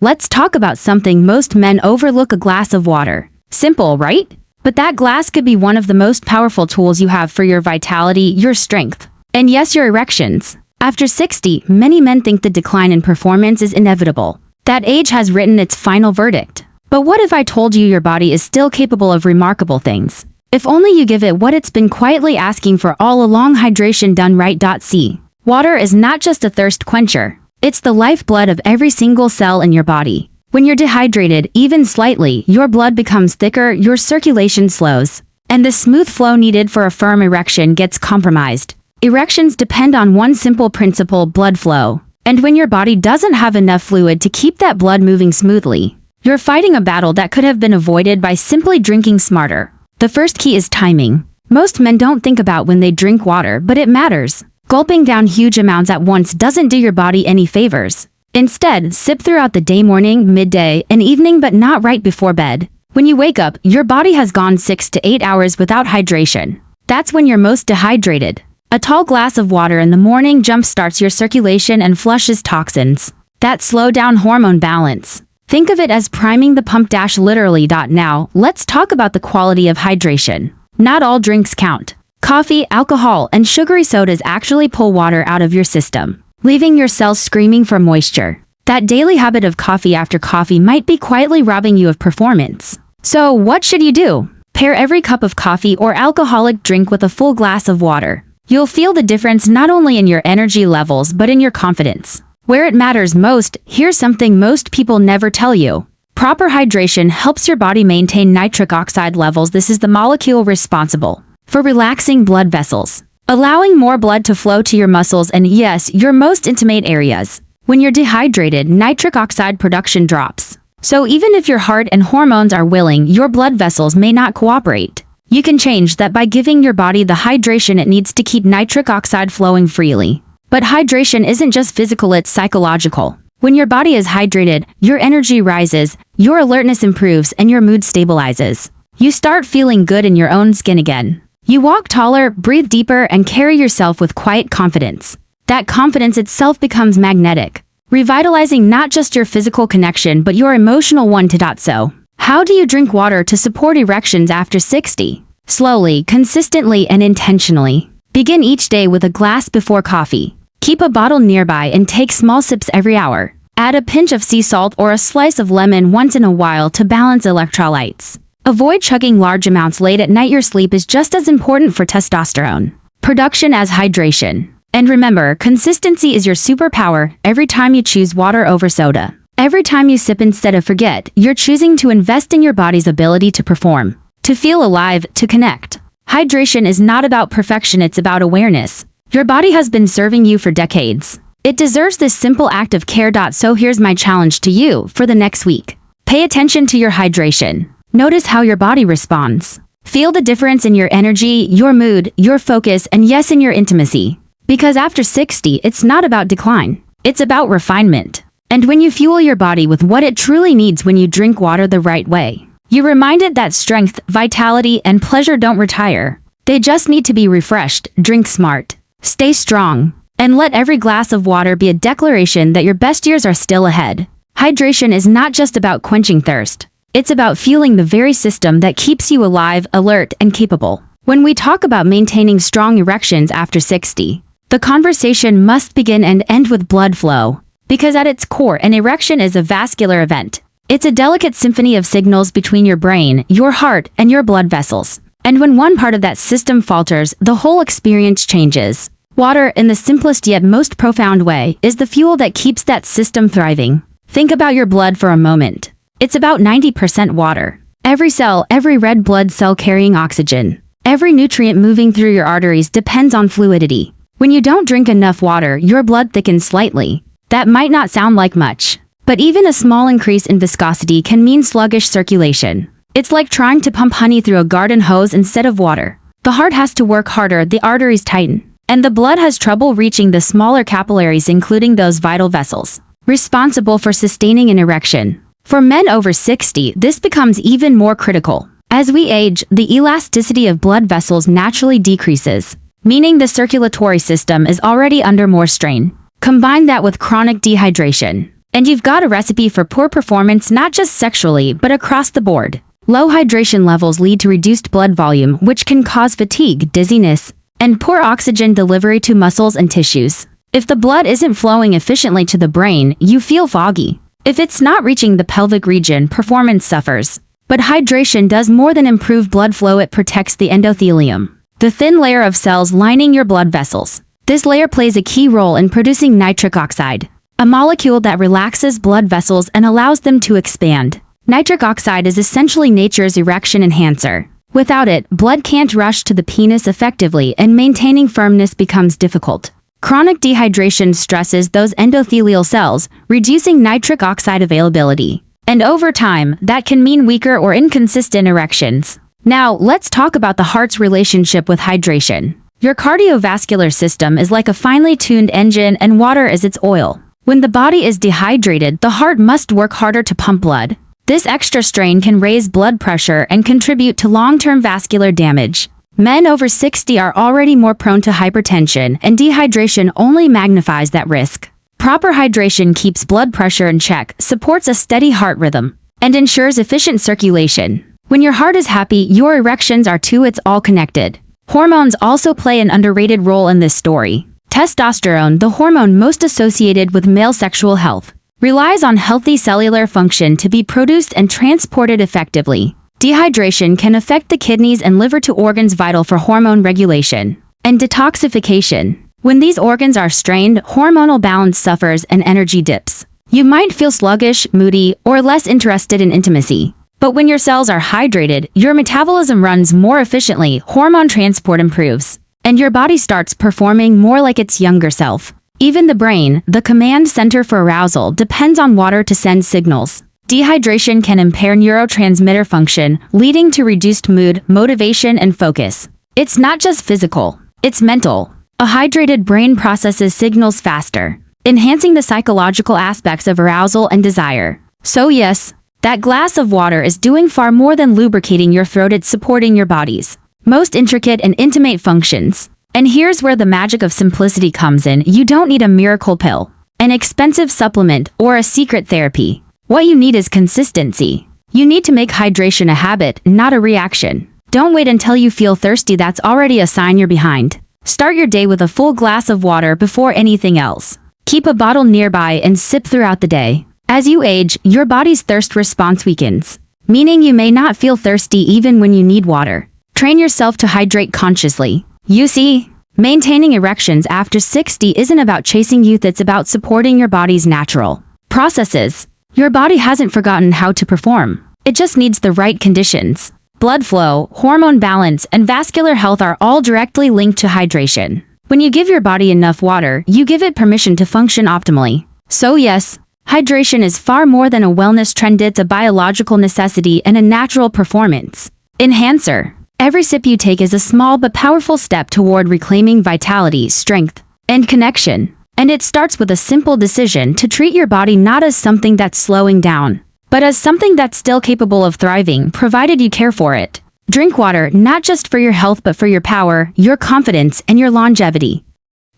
let's talk about something most men overlook: a glass of water. Simple, right? But that glass could be one of the most powerful tools you have for your vitality, your strength, and yes, your erections. After 60, many men think the decline in performance is inevitable. That age has written its final verdict. But what if I told you your body is still capable of remarkable things? If only you give it what it's been quietly asking for all along: hydration done right. See, water is not just a thirst quencher. It's the lifeblood of every single cell in your body. When you're dehydrated, even slightly, your blood becomes thicker, your circulation slows, and the smooth flow needed for a firm erection gets compromised. Erections depend on one simple principle: blood flow. And when your body doesn't have enough fluid to keep that blood moving smoothly, you're fighting a battle that could have been avoided by simply drinking smarter. The first key is timing. Most men don't think about when they drink water, but it matters. Gulping down huge amounts at once doesn't do your body any favors. Instead, sip throughout the day: morning, midday, and evening, but not right before bed. When you wake up, your body has gone 6 to 8 hours without hydration. That's when you're most dehydrated. A tall glass of water in the morning jumpstarts your circulation and flushes toxins that slow down hormone balance. Think of it as priming the pump. Literally. Now, let's talk about the quality of hydration. Not all drinks count. Coffee, alcohol, and sugary sodas actually pull water out of your system, leaving your cells screaming for moisture. That daily habit of coffee after coffee might be quietly robbing you of performance. So, what should you do? Pair every cup of coffee or alcoholic drink with a full glass of water. You'll feel the difference not only in your energy levels but in your confidence. Where it matters most, here's something most people never tell you. Proper hydration helps your body maintain nitric oxide levels. This is the molecule responsible for relaxing blood vessels, allowing more blood to flow to your muscles and, yes, your most intimate areas. When you're dehydrated, nitric oxide production drops. So even if your heart and hormones are willing, your blood vessels may not cooperate. You can change that by giving your body the hydration it needs to keep nitric oxide flowing freely. But hydration isn't just physical, it's psychological. When your body is hydrated, your energy rises, your alertness improves, and your mood stabilizes. You start feeling good in your own skin again. You walk taller, breathe deeper, and carry yourself with quiet confidence. That confidence itself becomes magnetic, revitalizing not just your physical connection but your emotional one. So, how do you drink water to support erections after 60? Slowly, consistently, and intentionally. Begin each day with a glass before coffee. Keep a bottle nearby and take small sips every hour. Add a pinch of sea salt or a slice of lemon once in a while to balance electrolytes. Avoid chugging large amounts late at night. Your sleep is just as important for testosterone production as hydration. And remember, consistency is your superpower. Every time you choose water over soda, every time you sip instead of forget, you're choosing to invest in your body's ability to perform, to feel alive, to connect. Hydration is not about perfection, it's about awareness. Your body has been serving you for decades. It deserves this simple act of care. So here's my challenge to you for the next week. Pay attention to your hydration. Notice how your body responds. Feel the difference in your energy, your mood, your focus, and yes, in your intimacy. Because after 60, it's not about decline. It's about refinement. And when you fuel your body with what it truly needs, when you drink water the right way, you're reminded that strength, vitality, and pleasure don't retire. They just need to be refreshed. Drink smart. Stay strong. And let every glass of water be a declaration that your best years are still ahead. Hydration is not just about quenching thirst. It's about fueling the very system that keeps you alive, alert, and capable. When we talk about maintaining strong erections after 60, the conversation must begin and end with blood flow. Because at its core, an erection is a vascular event. It's a delicate symphony of signals between your brain, your heart, and your blood vessels. And when one part of that system falters, the whole experience changes. Water, in the simplest yet most profound way, is the fuel that keeps that system thriving. Think about your blood for a moment. It's about 90% water. Every cell, every red blood cell carrying oxygen, every nutrient moving through your arteries depends on fluidity. When you don't drink enough water, your blood thickens slightly. That might not sound like much, but even a small increase in viscosity can mean sluggish circulation. It's like trying to pump honey through a garden hose instead of water. The heart has to work harder, the arteries tighten, and the blood has trouble reaching the smaller capillaries, including those vital vessels responsible for sustaining an erection. For men over 60, this becomes even more critical. As we age, the elasticity of blood vessels naturally decreases, meaning the circulatory system is already under more strain. Combine that with chronic dehydration, And you've got a recipe for poor performance not just sexually, but across the board. Low hydration levels lead to reduced blood volume, which can cause fatigue, dizziness, and poor oxygen delivery to muscles and tissues. If the blood isn't flowing efficiently to the brain, you feel foggy. If it's not reaching the pelvic region, performance suffers. But hydration does more than improve blood flow, it protects the endothelium, the thin layer of cells lining your blood vessels. This layer plays a key role in producing nitric oxide, a molecule that relaxes blood vessels and allows them to expand. Nitric oxide is essentially nature's erection enhancer. Without it, blood can't rush to the penis effectively and maintaining firmness becomes difficult. Chronic dehydration stresses those endothelial cells, reducing nitric oxide availability. And over time, that can mean weaker or inconsistent erections. Now, let's talk about the heart's relationship with hydration. Your cardiovascular system is like a finely tuned engine and water is its oil. When the body is dehydrated, the heart must work harder to pump blood. This extra strain can raise blood pressure and contribute to long-term vascular damage. Men over 60 are already more prone to hypertension, and dehydration only magnifies that risk. Proper hydration keeps blood pressure in check, supports a steady heart rhythm, and ensures efficient circulation. When your heart is happy, your erections are too. It's all connected. Hormones also play an underrated role in this story. Testosterone, the hormone most associated with male sexual health, relies on healthy cellular function to be produced and transported effectively. Dehydration can affect the kidneys and liver, two organs vital for hormone regulation and detoxification. When these organs are strained, hormonal balance suffers and energy dips. You might feel sluggish, moody, or less interested in intimacy. But when your cells are hydrated, your metabolism runs more efficiently, hormone transport improves, and your body starts performing more like its younger self. Even the brain, the command center for arousal, depends on water to send signals. Dehydration can impair neurotransmitter function, leading to reduced mood, motivation, and focus. It's not just physical, it's mental. A hydrated brain processes signals faster, enhancing the psychological aspects of arousal and desire. So yes, that glass of water is doing far more than lubricating your throat, it's supporting your body's most intricate and intimate functions. And here's where the magic of simplicity comes in. You don't need a miracle pill, an expensive supplement, or a secret therapy. What you need is consistency. You need to make hydration a habit, not a reaction. Don't wait until you feel thirsty, that's already a sign you're behind. Start your day with a full glass of water before anything else. Keep a bottle nearby and sip throughout the day. As you age, your body's thirst response weakens, meaning you may not feel thirsty even when you need water. Train yourself to hydrate consciously. You see, maintaining erections after 60 isn't about chasing youth, it's about supporting your body's natural processes. Your body hasn't forgotten how to perform. It just needs the right conditions. Blood flow, hormone balance, and vascular health are all directly linked to hydration. When you give your body enough water, you give it permission to function optimally. So yes, hydration is far more than a wellness trend, it's a biological necessity and a natural performance enhancer. Every sip you take is a small but powerful step toward reclaiming vitality, strength, and connection. And it starts with a simple decision to treat your body not as something that's slowing down, but as something that's still capable of thriving, provided you care for it. Drink water, not just for your health but for your power, your confidence, and your longevity.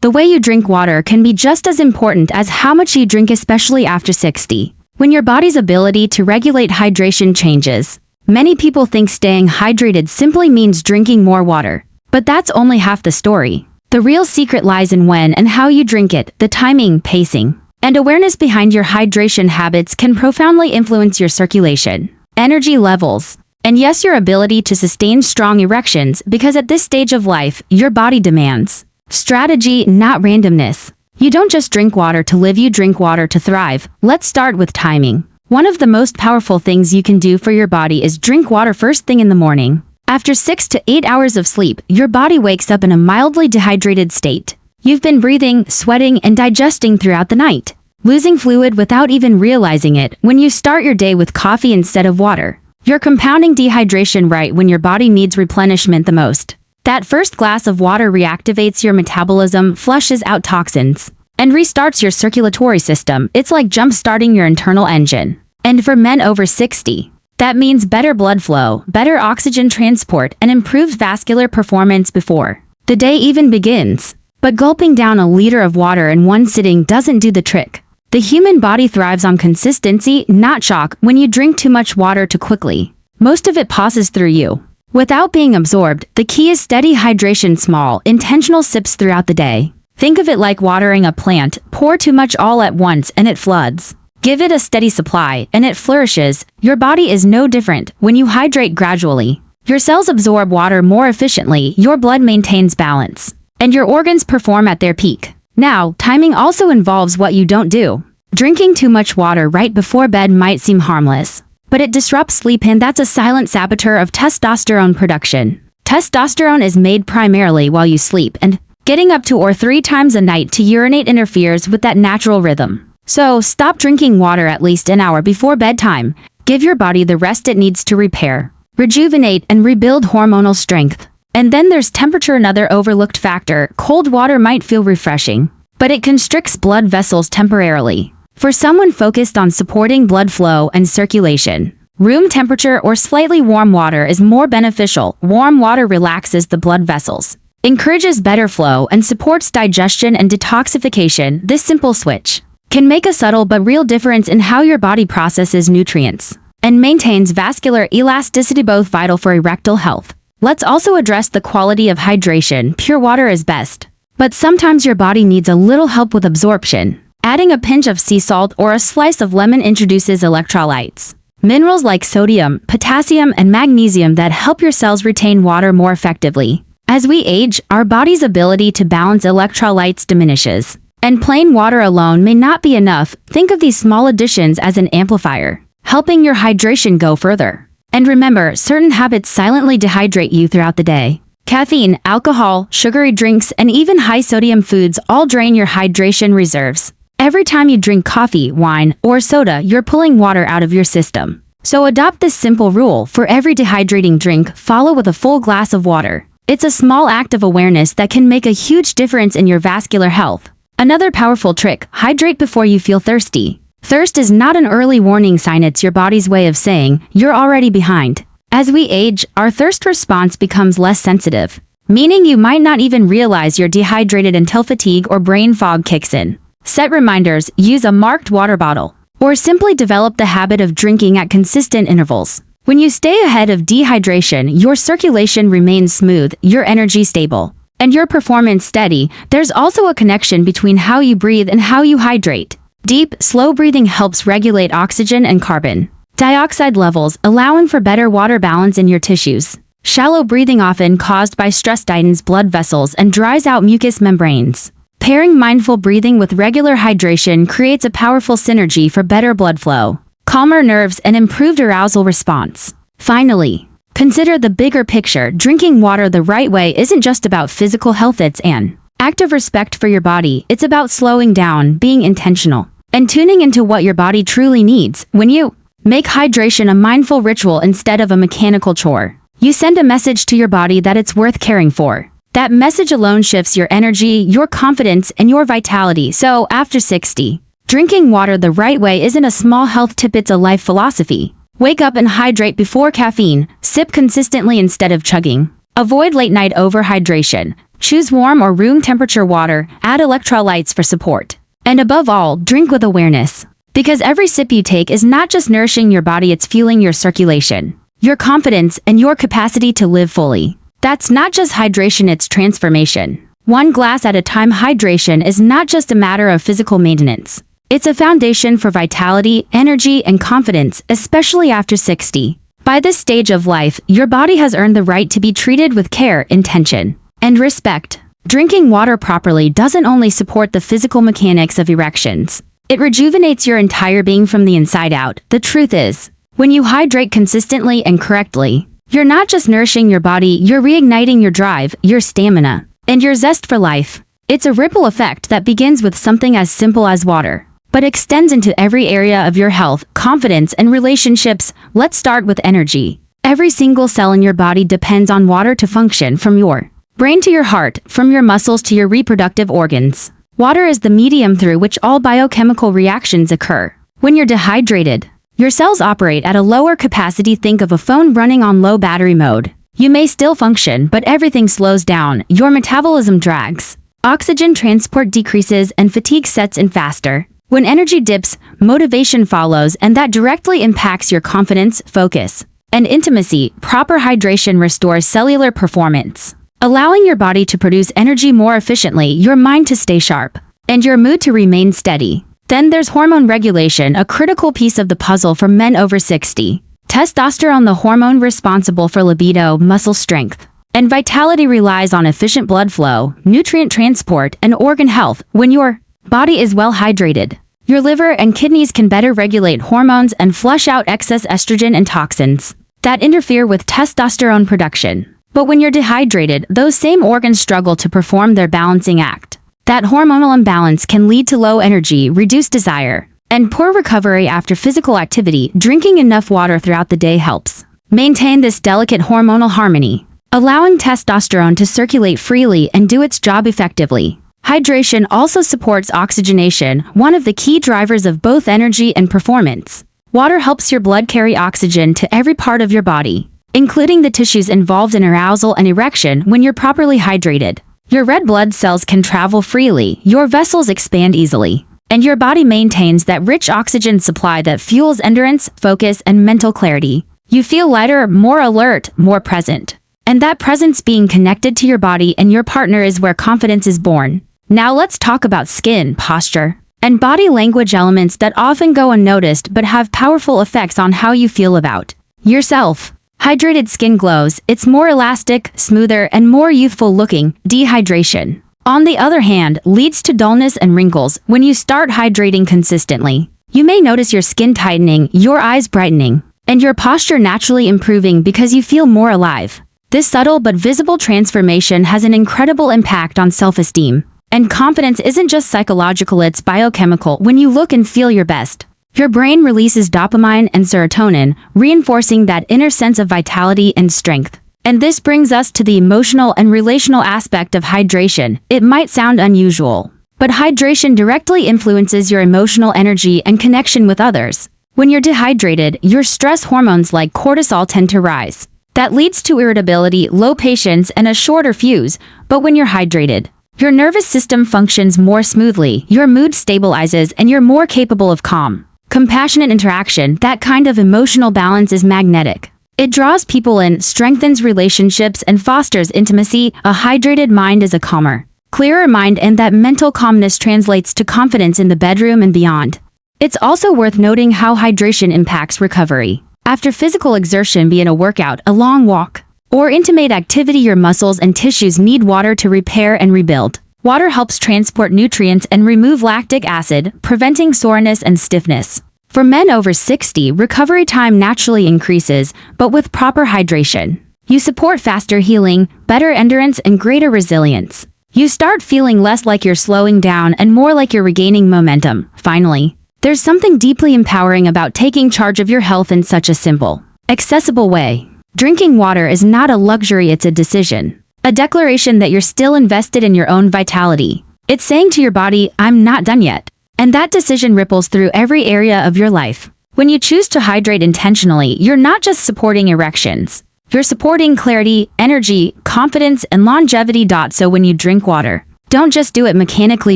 The way you drink water can be just as important as how much you drink, especially after 60. When your body's ability to regulate hydration changes, many people think staying hydrated simply means drinking more water. But that's only half the story. The real secret lies in when and how you drink it. The timing, pacing, and awareness behind your hydration habits can profoundly influence your circulation, energy levels, and yes, your ability to sustain strong erections, because at this stage of life, your body demands strategy, not randomness. You don't just drink water to live, you drink water to thrive. Let's start with timing. One of the most powerful things you can do for your body is drink water first thing in the morning. After 6 to 8 hours of sleep, your body wakes up in a mildly dehydrated state. You've been breathing, sweating, and digesting throughout the night, losing fluid without even realizing it. When you start your day with coffee instead of water, you're compounding dehydration right when your body needs replenishment the most. That first glass of water reactivates your metabolism, flushes out toxins, and restarts your circulatory system. It's like jump-starting your internal engine. And for men over 60, that means better blood flow, better oxygen transport, and improved vascular performance before the day even begins. But gulping down a liter of water in one sitting doesn't do the trick. The human body thrives on consistency, not shock. When you drink too much water too quickly, most of it passes through you without being absorbed. The key is steady hydration, small, intentional sips throughout the day. Think of it like watering a plant. Pour too much all at once and it floods. Give it a steady supply and it flourishes. Your body is no different. When you hydrate gradually, your cells absorb water more efficiently, your blood maintains balance, and your organs perform at their peak. Now, timing also involves what you don't do. Drinking too much water right before bed might seem harmless, but it disrupts sleep, and that's a silent saboteur of testosterone production. Testosterone is made primarily while you sleep, and getting up 2 or 3 times a night to urinate interferes with that natural rhythm. So, stop drinking water at least an hour before bedtime. Give your body the rest it needs to repair, rejuvenate, and rebuild hormonal strength. And then there's temperature, another overlooked factor. Cold water might feel refreshing, but it constricts blood vessels temporarily. For someone focused on supporting blood flow and circulation, room temperature or slightly warm water is more beneficial. Warm water relaxes the blood vessels, encourages better flow, and supports digestion and detoxification. This simple switch can make a subtle but real difference in how your body processes nutrients and maintains vascular elasticity, both vital for erectile health. Let's also address the quality of hydration. Pure water is best, but sometimes your body needs a little help with absorption. Adding a pinch of sea salt or a slice of lemon introduces electrolytes, minerals like sodium, potassium, and magnesium that help your cells retain water more effectively. As we age, our body's ability to balance electrolytes diminishes, and plain water alone may not be enough. Think of these small additions as an amplifier, helping your hydration go further. And remember, certain habits silently dehydrate you throughout the day. Caffeine, alcohol, sugary drinks, and even high-sodium foods all drain your hydration reserves. Every time you drink coffee, wine, or soda, you're pulling water out of your system. So adopt this simple rule. For every dehydrating drink, follow with a full glass of water. It's a small act of awareness that can make a huge difference in your vascular health. Another powerful trick: hydrate before you feel thirsty. Thirst is not an early warning sign, it's your body's way of saying you're already behind. As we age, our thirst response becomes less sensitive, meaning you might not even realize you're dehydrated until fatigue or brain fog kicks in. Set reminders, use a marked water bottle, or simply develop the habit of drinking at consistent intervals. When you stay ahead of dehydration, your circulation remains smooth, your energy stable, and your performance steady. There's also a connection between how you breathe and how you hydrate. Deep, slow breathing helps regulate oxygen and carbon dioxide levels, allowing for better water balance in your tissues. Shallow breathing, often caused by stress, tightens blood vessels and dries out mucous membranes. Pairing mindful breathing with regular hydration creates a powerful synergy for better blood flow, calmer nerves, and improved arousal response. Finally, consider the bigger picture. Drinking water the right way isn't just about physical health, it's an act of respect for your body. It's about slowing down, being intentional, and tuning into what your body truly needs. When you make hydration a mindful ritual instead of a mechanical chore, you send a message to your body that it's worth caring for. That message alone shifts your energy, your confidence, and your vitality. So, after 60, drinking water the right way isn't a small health tip, it's a life philosophy. Wake up and hydrate before caffeine. Sip consistently instead of chugging. Avoid late-night overhydration. Choose warm or room temperature water. Add electrolytes for support. And above all, drink with awareness. Because every sip you take is not just nourishing your body, it's fueling your circulation, your confidence, and your capacity to live fully. That's not just hydration, it's transformation. One glass at a time. Hydration is not just a matter of physical maintenance. It's a foundation for vitality, energy, and confidence, especially after 60. By this stage of life, your body has earned the right to be treated with care, intention, and respect. Drinking water properly doesn't only support the physical mechanics of erections, it rejuvenates your entire being from the inside out. The truth is, when you hydrate consistently and correctly, you're not just nourishing your body, you're reigniting your drive, your stamina, and your zest for life. It's a ripple effect that begins with something as simple as water, but extends into every area of your health, confidence, and relationships. Let's start with energy. Every single cell in your body depends on water to function, from your brain to your heart, from your muscles to your reproductive organs. Water is the medium through which all biochemical reactions occur. When you're dehydrated, your cells operate at a lower capacity. Think of a phone running on low battery mode. You may still function, but everything slows down. Your metabolism drags, oxygen transport decreases, and fatigue sets in faster. When energy dips, motivation follows, and that directly impacts your confidence, focus, and intimacy. Proper hydration restores cellular performance, allowing your body to produce energy more efficiently, your mind to stay sharp, and your mood to remain steady. Then there's hormone regulation, a critical piece of the puzzle for men over 60. Testosterone, the hormone responsible for libido, muscle strength, and vitality, relies on efficient blood flow, nutrient transport, and organ health. When your body is well hydrated, your liver and kidneys can better regulate hormones and flush out excess estrogen and toxins that interfere with testosterone production. But when you're dehydrated, those same organs struggle to perform their balancing act. That hormonal imbalance can lead to low energy, reduced desire, and poor recovery after physical activity. Drinking enough water throughout the day helps maintain this delicate hormonal harmony, allowing testosterone to circulate freely and do its job effectively. Hydration also supports oxygenation, one of the key drivers of both energy and performance. Water helps your blood carry oxygen to every part of your body, including the tissues involved in arousal and erection. When you're properly hydrated, your red blood cells can travel freely, your vessels expand easily, and your body maintains that rich oxygen supply that fuels endurance, focus, and mental clarity. You feel lighter, more alert, more present. And that presence, being connected to your body and your partner, is where confidence is born. Now let's talk about skin, posture, and body language, elements that often go unnoticed but have powerful effects on how you feel about yourself. Hydrated skin glows. It's more elastic, smoother, and more youthful looking. Dehydration, on the other hand, leads to dullness and wrinkles. When you start hydrating consistently, you may notice your skin tightening, your eyes brightening, and your posture naturally improving because you feel more alive. This subtle but visible transformation has an incredible impact on self-esteem. And confidence isn't just psychological, it's biochemical. When you look and feel your best, your brain releases dopamine and serotonin, reinforcing that inner sense of vitality and strength. And this brings us to the emotional and relational aspect of hydration. It might sound unusual, but hydration directly influences your emotional energy and connection with others. When you're dehydrated, your stress hormones like cortisol tend to rise. That leads to irritability, low patience, and a shorter fuse. But when you're hydrated, your nervous system functions more smoothly, your mood stabilizes, and you're more capable of calm, compassionate interaction. That kind of emotional balance is magnetic. It draws people in, strengthens relationships, and fosters intimacy. A hydrated mind is a calmer, clearer mind, and that mental calmness translates to confidence in the bedroom and beyond. It's also worth noting how hydration impacts recovery. After physical exertion, be it a workout, a long walk, or intimate activity, your muscles and tissues need water to repair and rebuild. Water helps transport nutrients and remove lactic acid, preventing soreness and stiffness. For men over 60, recovery time naturally increases, but with proper hydration, you support faster healing, better endurance, and greater resilience. You start feeling less like you're slowing down and more like you're regaining momentum. Finally, there's something deeply empowering about taking charge of your health in such a simple, accessible way. Drinking water is not a luxury, it's a decision. A declaration that you're still invested in your own vitality. It's saying to your body, I'm not done yet. And that decision ripples through every area of your life. When you choose to hydrate intentionally, you're not just supporting erections. You're supporting clarity, energy, confidence, and longevity. So when you drink water, don't just do it mechanically,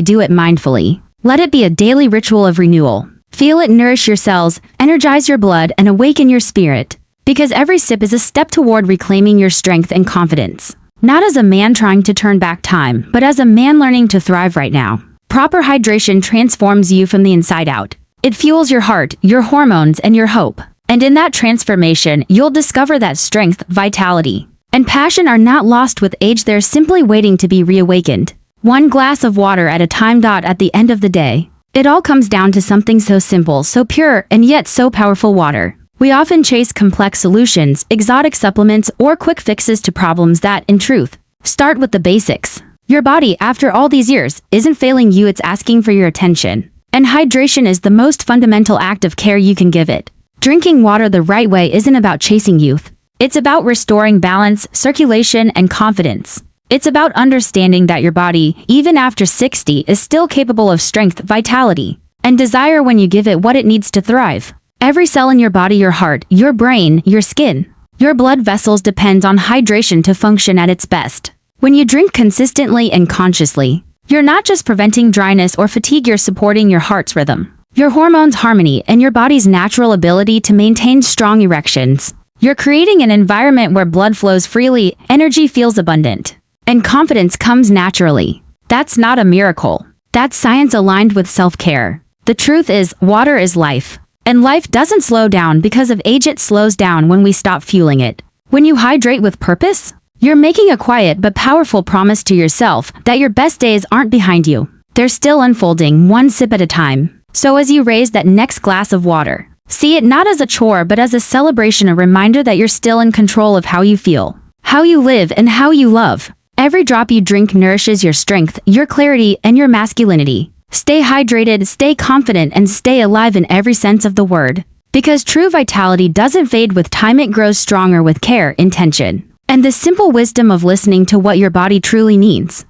do it mindfully. Let it be a daily ritual of renewal. Feel it nourish your cells, energize your blood, and awaken your spirit. Because every sip is a step toward reclaiming your strength and confidence. Not as a man trying to turn back time, but as a man learning to thrive right now. Proper hydration transforms you from the inside out. It fuels your heart, your hormones, and your hope. And in that transformation, you'll discover that strength, vitality, and passion are not lost with age, they're simply waiting to be reawakened. One glass of water at a time. At the end of the day, it all comes down to something so simple, so pure, and yet so powerful: water. We often chase complex solutions, exotic supplements, or quick fixes to problems that, in truth, start with the basics. Your body, after all these years, isn't failing you, it's asking for your attention. And hydration is the most fundamental act of care you can give it. Drinking water the right way isn't about chasing youth. It's about restoring balance, circulation, and confidence. It's about understanding that your body, even after 60, is still capable of strength, vitality, and desire when you give it what it needs to thrive. Every cell in your body, your heart, your brain, your skin, your blood vessels depends on hydration to function at its best. When you drink consistently and consciously, You're not just preventing dryness or fatigue, you're supporting your heart's rhythm, your hormones' harmony, and your body's natural ability to maintain strong erections. You're creating an environment where blood flows freely, energy feels abundant, and confidence comes naturally. That's not a miracle. That's science aligned with self-care. The truth is, water is life. And life doesn't slow down because of age, it slows down when we stop fueling it. When you hydrate with purpose, you're making a quiet but powerful promise to yourself that your best days aren't behind you. They're still unfolding, one sip at a time. So as you raise that next glass of water, see it not as a chore but as a celebration, a reminder that you're still in control of how you feel, how you live, and how you love. Every drop you drink nourishes your strength, your clarity, and your masculinity. Stay hydrated, stay confident, and stay alive in every sense of the word. Because true vitality doesn't fade with time, it grows stronger with care, intention, and the simple wisdom of listening to what your body truly needs.